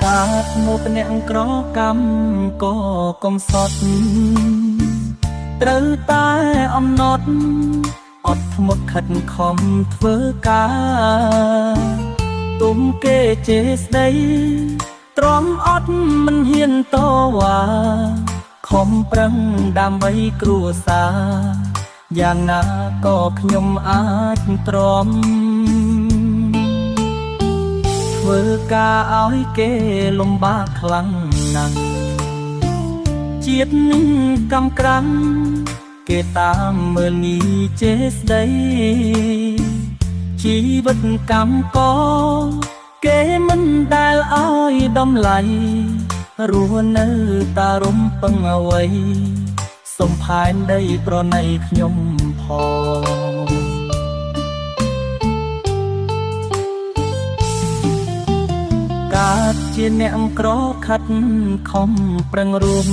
កើតមកអ្នកក្រកម្មក៏កុំសត់ត្រូវតែអំណត់អត់ធ្មត់ខិតខំធ្វើការទុំគេជេរស្ដីទ្រាំអត់មិនហ៊ានតវ៉ាខំប្រឹងដើម្បីគ្រួសារយ៉ាងណាក៏ខ្ញុំអាចទ្រាំធ្វើការឲ្យគេលំបាកខ្លាំងណាស់ជាតិកំក្រាំងគេតាមមើលនីជេរស្ដីជីវិតកម្មកគេមិនដែលឲ្យដំឡៃរស់នៅតារំពឹងអ្វីសំផែនដីប្រណីខ្ញុំផងកើតជាអ្នកក្រខិតខំប្រឹងរួម